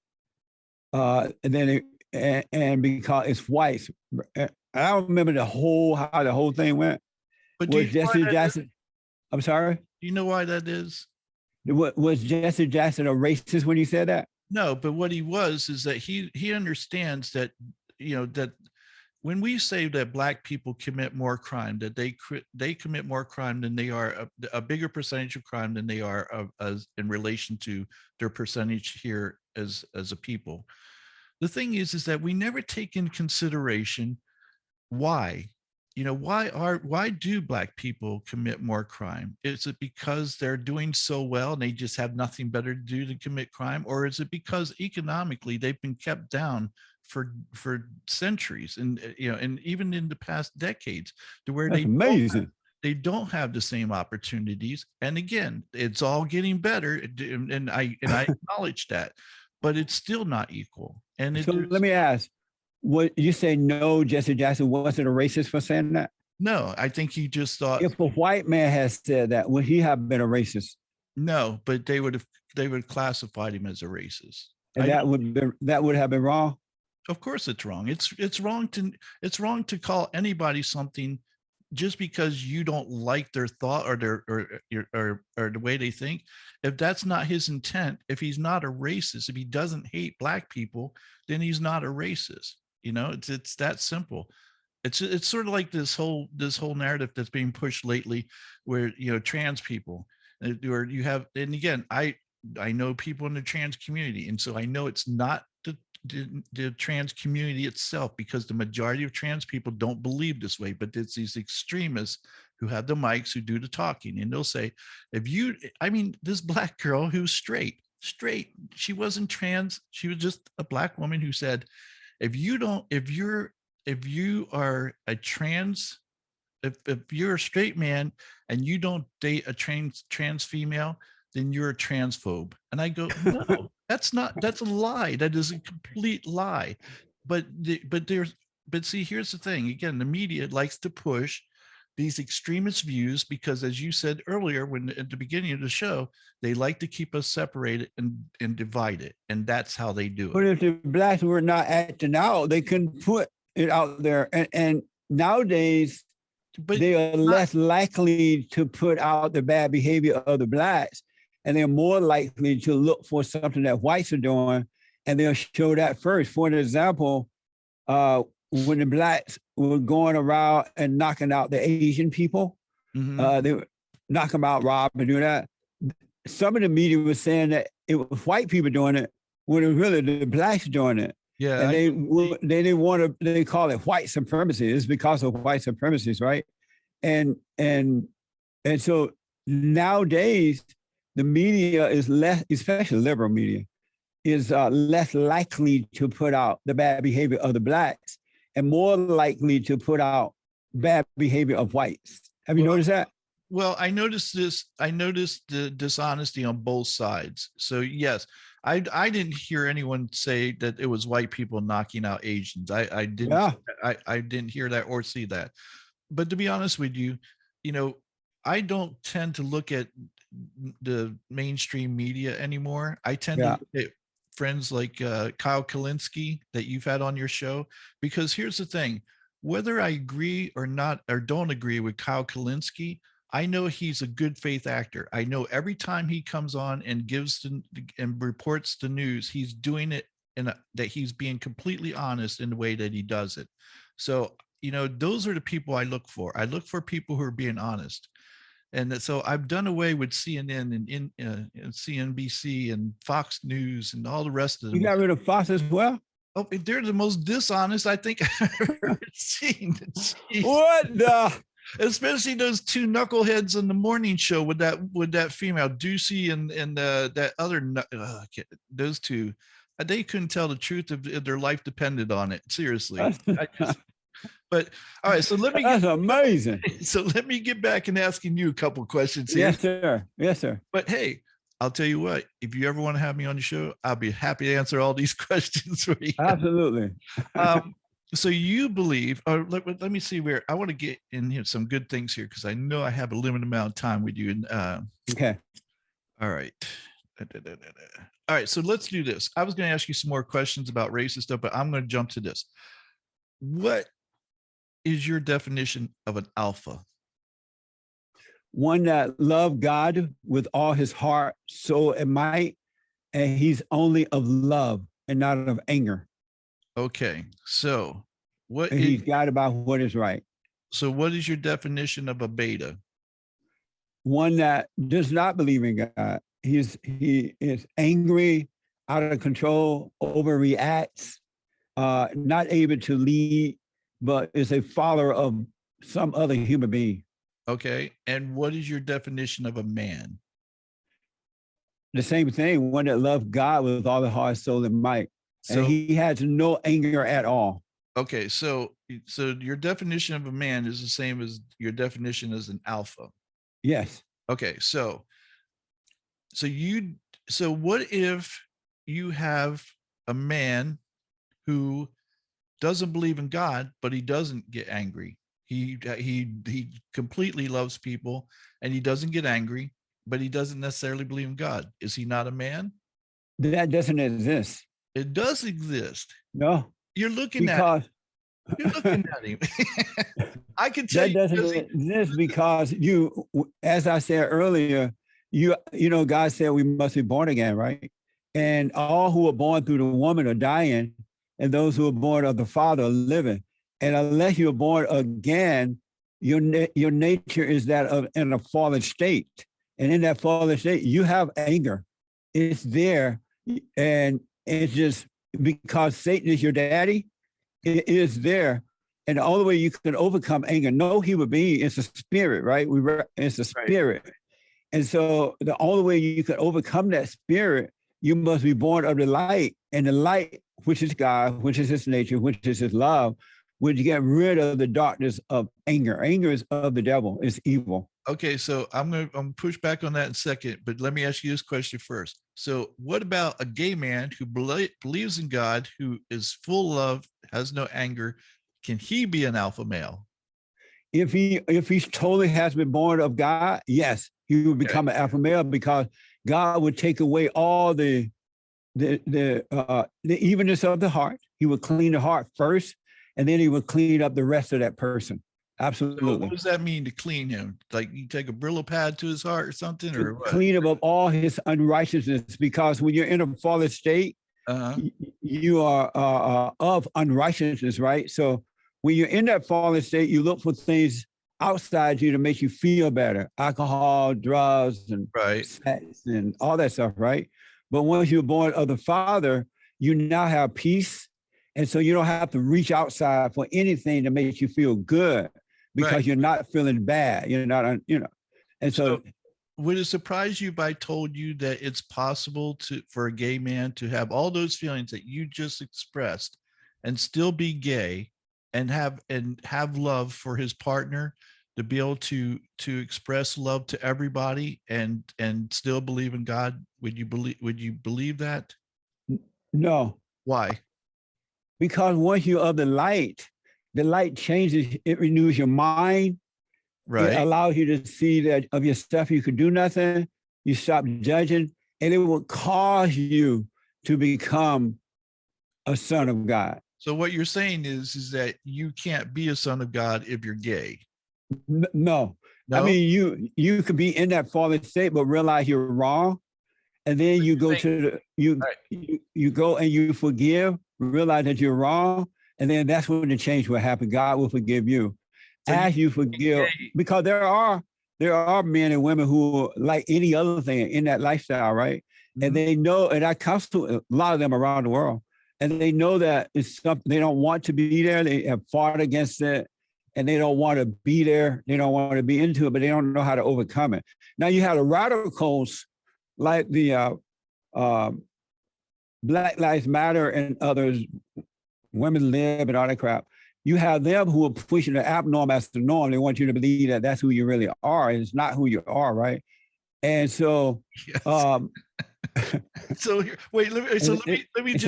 And then and because it's whites. I don't remember how the whole thing went. But was Jesse Jackson? I'm sorry. Do you know why that is? Was Jesse Jackson a racist when he said that? No, but what he was is that he understands that, that when we say that Black people commit more crime, that they commit more crime than they are a bigger percentage of crime than they are as in relation to their percentage here as a people. The thing is that we never take in consideration why. Why do Black people commit more crime? Is it because they're doing so well and they just have nothing better to do to commit crime? Or is it because economically they've been kept down for centuries and and even in the past decades to where That's amazing. They don't have the same opportunities. And again, it's all getting better, and I acknowledge that, but it's still not equal. And so let me ask, what you say? No, Jesse Jackson wasn't a racist for saying that? No, I think he just thought. If a white man has said that, would he have been a racist? No, but they would have classified him as a racist. And that would have been wrong. Of course, it's wrong. It's wrong to call anybody something just because you don't like their thought or the way they think. If that's not his intent, if he's not a racist, if he doesn't hate Black people, then he's not a racist. It's that simple. It's sort of like this whole narrative that's being pushed lately, where trans people, or you have, and again, I know people in the trans community, and so I know it's not the trans community itself, because the majority of trans people don't believe this way, but it's these extremists who have the mics who do the talking, and they'll say, this Black girl who's straight, she wasn't trans, she was just a Black woman who said, if you are a trans, if you're a straight man and you don't date a trans female, then you're a transphobe. And I go, no, that's a lie. That is a complete lie. But see, here's the thing. Again, the media likes to push these extremist views because, as you said earlier, when at the beginning of the show, they like to keep us separated and divided, and that's how they do it. But if the Blacks were not acting out, they couldn't put it out there. And nowadays, they are less likely to put out the bad behavior of the Blacks, and they're more likely to look for something that whites are doing, and they'll show that first. For an example, when the Blacks were going around and knocking out the Asian people, they would knock them out, rob, and do that. Some of the media was saying that it was white people doing it, when it was really the Blacks doing it. Yeah, and they didn't want to. They call it white supremacy. It's because of white supremacists, right? And so nowadays the media is less, especially liberal media, is less likely to put out the bad behavior of the Blacks and more likely to put out bad behavior of whites. Have you noticed that? Well, I noticed this. I noticed the dishonesty on both sides. So yes, I didn't hear anyone say that it was white people knocking out Asians. I didn't. Yeah. I didn't hear that or see that. But to be honest with you, I don't tend to look at the mainstream media anymore. I tend to look at friends like Kyle Kalinske that you've had on your show, because here's the thing: whether I agree or not, or don't agree with Kyle Kalinske, I know he's a good faith actor. I know every time he comes on and and reports the news, he's doing it that he's being completely honest in the way that he does it. So, those are the people I look for. I look for people who are being honest. And so I've done away with CNN and CNBC and Fox News and all the rest of You them. got rid of Fox as well? Oh, they're the most dishonest I think I've ever seen. What the? Especially those two knuckleheads on the morning show with that female Ducey and that other those two. They couldn't tell the truth if their life depended on it. Seriously. But all right, so that's amazing. So let me get back and asking you a couple of questions here. Yes, sir. Yes, sir. But hey, I'll tell you what, if you ever want to have me on the show, I'll be happy to answer all these questions for you. Absolutely. So you believe, or let me see where I want to get in here some good things here, because I know I have a limited amount of time with you. And okay. All right. All right. So let's do this. I was going to ask you some more questions about race and stuff, but I'm going to jump to this. What is your definition of an alpha? One that loved God with all his heart, soul, and might, and he's only of love and not of anger. Okay, so he's guided by what is right. So what is your definition of a beta? One that does not believe in God. He is angry, out of control, overreacts, not able to lead, but is a follower of some other human being. Okay, and what is your definition of a man? The same thing, one that loves God with all the heart, soul, and might. So, and he has no anger at all. Okay, so your definition of a man is the same as your definition as an alpha. Yes. Okay, so what if you have a man who doesn't believe in God, but he doesn't get angry? He completely loves people and he doesn't get angry, but he doesn't necessarily believe in God. Is he not a man? That doesn't exist. It does exist. No. You're looking at him. I can tell that doesn't exist because you, as I said earlier, you know, God said we must be born again, right? And all who are born through the woman are dying, and those who are born of the Father are living. And unless you're born again, your nature is that of in a fallen state. And in that fallen state, you have anger. It's there. And it's just because Satan is your daddy, it is there. And the only way you can overcome anger, no human being, it's a spirit, right? It's a spirit. Right. And so the only way you can overcome that spirit, you must be born of the light. And the light, which is God, which is his nature, which is his love, would get rid of the darkness of anger. Anger is of the devil, it's evil. Okay, so I'm gonna push back on that in a second, but let me ask you this question first. So what about a gay man who believes in God, who is full love, has no anger? Can he be an alpha male? If he totally has been born of God, yes, he would become an alpha male, because God would take away all the evenness of the heart. He would clean the heart first, and then he would clean up the rest of that person. Absolutely. So what does that mean to clean him? Like you take a Brillo pad to his heart or something, or what? Clean him of all his unrighteousness, because when you're in a fallen state, you are of unrighteousness, right? So when you're in that fallen state, you look for things outside you to make you feel better: alcohol, drugs, and sex, and all that stuff, right? But once you're born of the Father, you now have peace, and so you don't have to reach outside for anything to make you feel good, because you're not feeling bad. You're not, and so would it surprise you if I told you that it's possible for a gay man to have all those feelings that you just expressed and still be gay and have love for his partner, to be able to express love to everybody and still believe in God? Would you believe that? No. Why? Because once you're of the light changes, it renews your mind. Right. It allows you to see that of yourself you could do nothing. You stop judging, and it will cause you to become a son of God. So what you're saying is that you can't be a son of God if you're gay. No. I mean, you could be in that fallen state, but realize you're wrong. And then you go you go and you forgive, realize that you're wrong. And then that's when the change will happen. God will forgive you. So as you forgive, because there are there are men and women who like any other thing in that lifestyle, right? And they know, and I counsel a lot of them around the world, and they know that it's something they don't want to be there. They have fought against it, and they don't want to be there. They don't want to be into it, but they don't know how to overcome it. Now you have the radicals like the Black Lives Matter and others, Women Live and all that crap. You have them who are pushing the abnorm as the norm. They want you to believe that that's who you really are, and it's not who you are, right? And so, Yes. um, so here, wait, let me so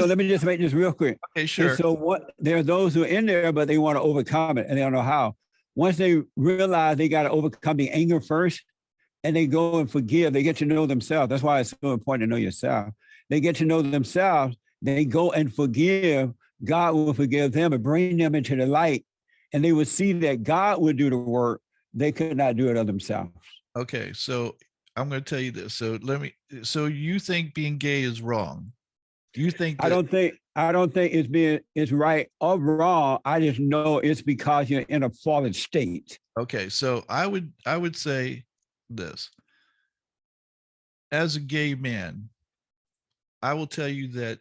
let me just make this real quick. Okay, sure. And so what? There are those who are in there, but they want to overcome it, and they don't know how. Once they realize they got to overcome the anger first, and they go and forgive, they get to know themselves. That's why it's so important to know yourself. They get to know themselves. They go and forgive. God will forgive them and bring them into the light, and they will see that God will do the work. They could not do it of themselves. Okay, so I'm going to tell you this. So you think being gay is wrong? You think that, I don't think it's right or wrong. I just know it's because you're in a fallen state. Okay, so I would say this. As a gay man, I will tell you that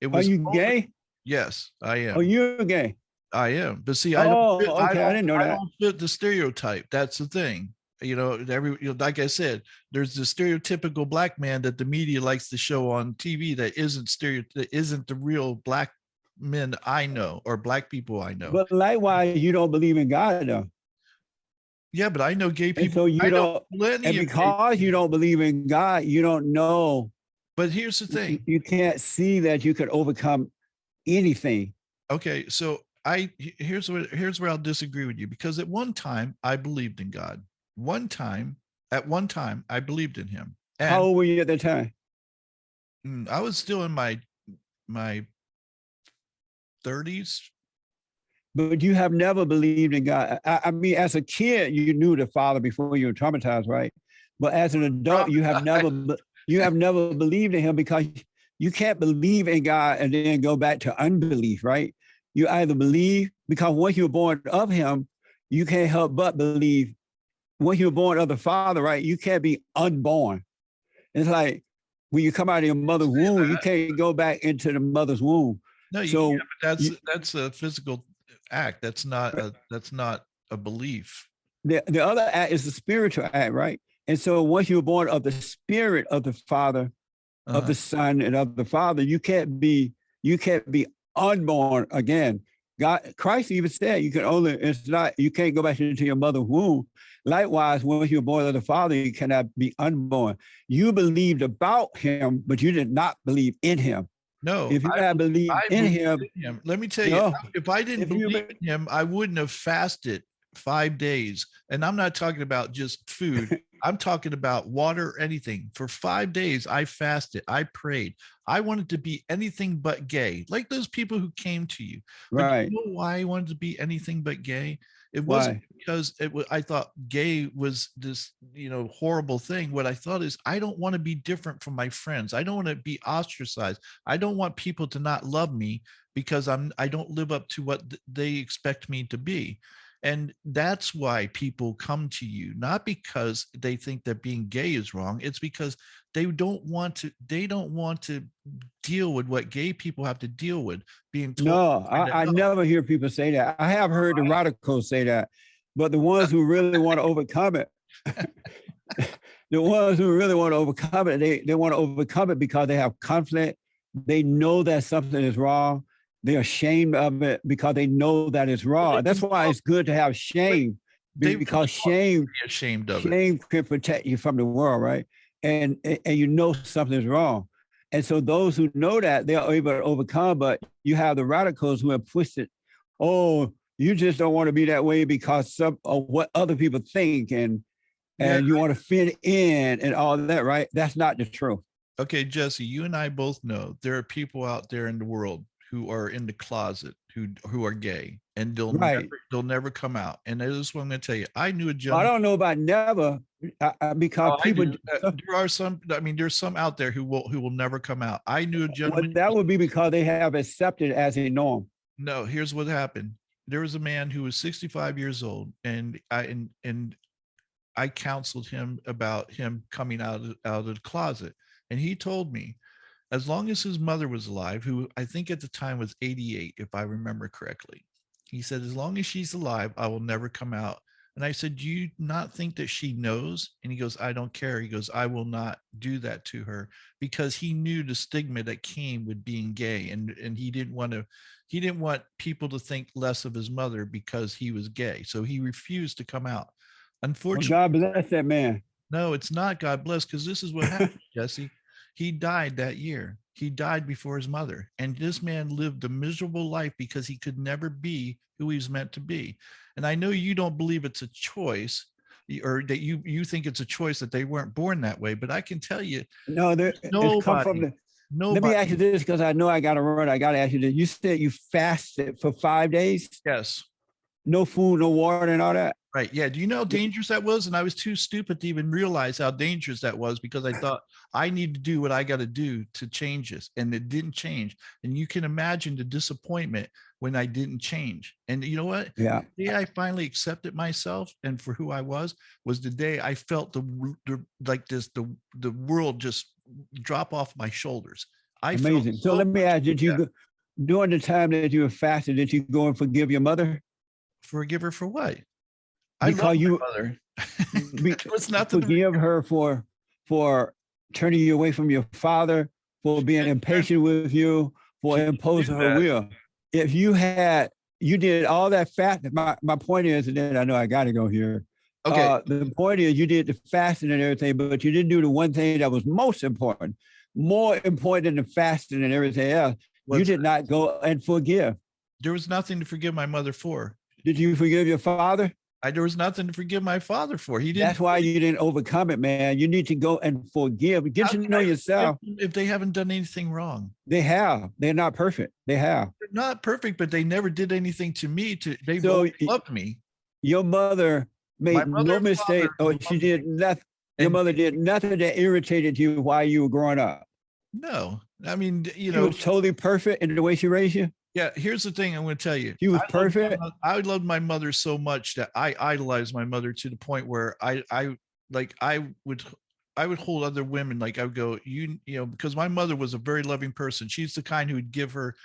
it was. Are you gay? Yes, I am. Oh, you're gay. I am. But see, I didn't know that. I don't fit the stereotype. That's the thing. Like I said, there's the stereotypical Black man that the media likes to show on TV that isn't the real Black men I know or Black people I know. But likewise, you don't believe in God, though. Yeah, but I know gay people. And so you don't, and because you don't believe in God, you don't know. But here's the thing: you can't see that you could overcome anything. Okay, so here's where I'll disagree with you, because at one time I believed in God. At one time I believed in him. And how old were you at the time? I was still in my 30s. But you have never believed in God. I mean, as a kid, you knew the Father before you were traumatized, right? But as an adult, you have never believed in him, because you can't believe in God and then go back to unbelief, right? You either believe, because once you're born of him, you can't help but believe. Once you're born of the Father, right, you can't be unborn. It's like when you come out of your mother's womb, you can't go back into the mother's womb. No, so that's a physical act. That's not a belief. The other act is the spiritual act, right? And so once you're born of the Spirit of the Father, of the Son, and of the Father, you can't be unborn again. Christ even said you can't go back into your mother's womb. Likewise, when you're born of the Father, you cannot be unborn. You believed about him, but you did not believe in him. No, if you had believed in him, let me tell you, if I didn't believe in him, I wouldn't have fasted 5 days. And I'm not talking about just food. I'm talking about water, anything. For 5 days, I fasted. I prayed. I wanted to be anything but gay, like those people who came to you. Right. But you know why I wanted to be anything but gay? It wasn't because I thought gay was this, horrible thing. What I thought is, I don't want to be different from my friends. I don't want to be ostracized. I don't want people to not love me because I don't live up to what they expect me to be. And that's why people come to you, not because they think that being gay is wrong. It's because they don't want to deal with what gay people have to deal with, being told. No, I never hear people say that. I have heard the radicals say that, but the ones who really want to overcome it, they want to overcome it because they have conflict. They know that something is wrong. They're ashamed of it because they know that it's wrong. That's why it's good to have shame, because shame can protect you from the world, right? And you know something's wrong. And so those who know that, they are able to overcome, but you have the radicals who have pushed it. Oh, you just don't want to be that way because of what other people think, and you want to fit in and all that, right? That's not the truth. Okay, Jesse, you and I both know there are people out there in the world who are in the closet, who are gay, and they'll never come out. And this is what I'm going to tell you. I knew a gentleman. I don't know about never, because people. There are some. I mean, there's some out there who will never come out. I knew a gentleman. Well, that would be because they have accepted as a norm. No, here's what happened. There was a man who was 65 years old, and I counseled him about him coming out of the closet. And he told me, as long as his mother was alive, who I think at the time was 88, if I remember correctly, he said, as long as she's alive, I will never come out. And I said, do you not think that she knows? And he goes, I don't care. He goes, I will not do that to her, because he knew the stigma that came with being gay. And he didn't want people to think less of his mother because he was gay. So he refused to come out. Unfortunately, God bless that man. no, it's not God bless, because this is what happened, Jesse. He died that year. He died before his mother. And this man lived a miserable life because he could never be who he was meant to be. And I know you don't believe it's a choice, or that you think it's a choice that they weren't born that way. But I can tell you, No, it's come from the. Let me ask you this, because I know I got to run. I got to ask you this. You said you fasted for 5 days? Yes. No food, no water, and all that? Right. Yeah. Do you know how dangerous that was? And I was too stupid to even realize how dangerous that was, because I thought I need to do what I got to do to change this. And it didn't change. And you can imagine the disappointment when I didn't change. And you know what? Yeah. The day I finally accepted myself and for who I was the day I felt the world just drop off my shoulders. Amazing. So let me ask, did you, during the time that you were fasting, did you go and forgive your mother? Forgive her for what? Because I love you, my mother. It's not forgive her for turning you away from your father, for being impatient with you, for imposing her will. If you did all that fast, my point is, and then I know I got to go here. Okay. The point is, you did the fasting and everything, but you didn't do the one thing that was most important, more important than the fasting and everything else. You did not go and forgive. There was nothing to forgive my mother for. Did you forgive your father? There was nothing to forgive my father for. He didn't. That's why you didn't overcome it, man. You need to go and forgive. Get to know yourself. If they haven't done anything wrong. They have. They're not perfect. They have. They're not perfect, but they never did anything to me. They both loved me. Your mother made no mistake, or she did nothing. Your mother did nothing that irritated you while you were growing up. No. I mean, she was totally perfect in the way she raised you. Yeah, here's the thing I'm going to tell you. She was perfect. I loved my mother so much that I idolized my mother to the point where I would hold other women, like I would go, because my mother was a very loving person. She's the kind who would give her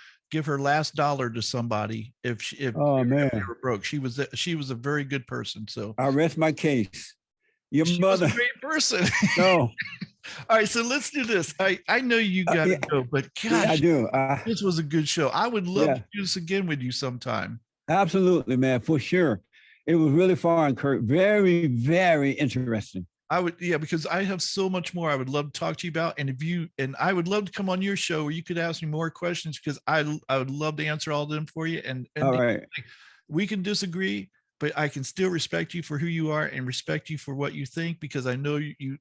last dollar to somebody if they were broke. She was a very good person. So I rest my case. Your mother was a great person. No. All right, so let's do this. I know you got to go, but gosh, yeah, I do. This was a good show. I would love to do this again with you sometime. Absolutely, man, for sure. It was really fun, Kurt. Very, very interesting. Because I have so much more I would love to talk to you about. And I would love to come on your show where you could ask me more questions, because I would love to answer all of them for you. And all right. We can disagree, but I can still respect you for who you are and respect you for what you think, because I know you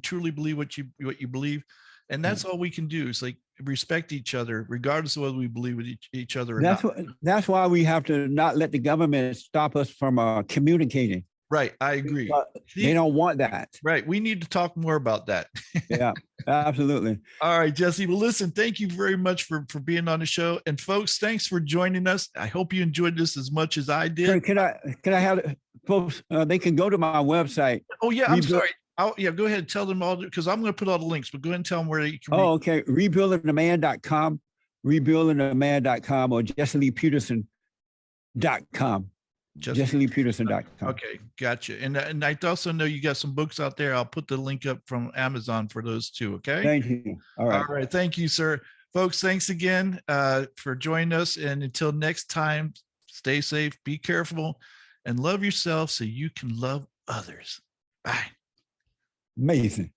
truly believe what you believe. And that's all we can do, is like respect each other, regardless of whether we believe with each other or not. That's why we have to not let the government stop us from communicating. Right. I agree. They don't want that. Right. We need to talk more about that. Yeah, absolutely. All right, Jesse. Well, listen, thank you very much for being on the show. And folks, thanks for joining us. I hope you enjoyed this as much as I did. Can I have folks, they can go to my website. Oh, yeah. I'm sorry. Go ahead and tell them all, because I'm going to put all the links, but go ahead and tell them where they can. Okay. Rebuildingtheman.com, rebuildingtheman.com, or JesseLeePeterson.com. JesseLeePeterson.com. Okay, gotcha. And I also know you got some books out there. I'll put the link up from Amazon for those too. Okay. Thank you. All right. Thank you, sir. Folks, thanks again for joining us. And until next time, stay safe, be careful, and love yourself so you can love others. Bye. Amazing.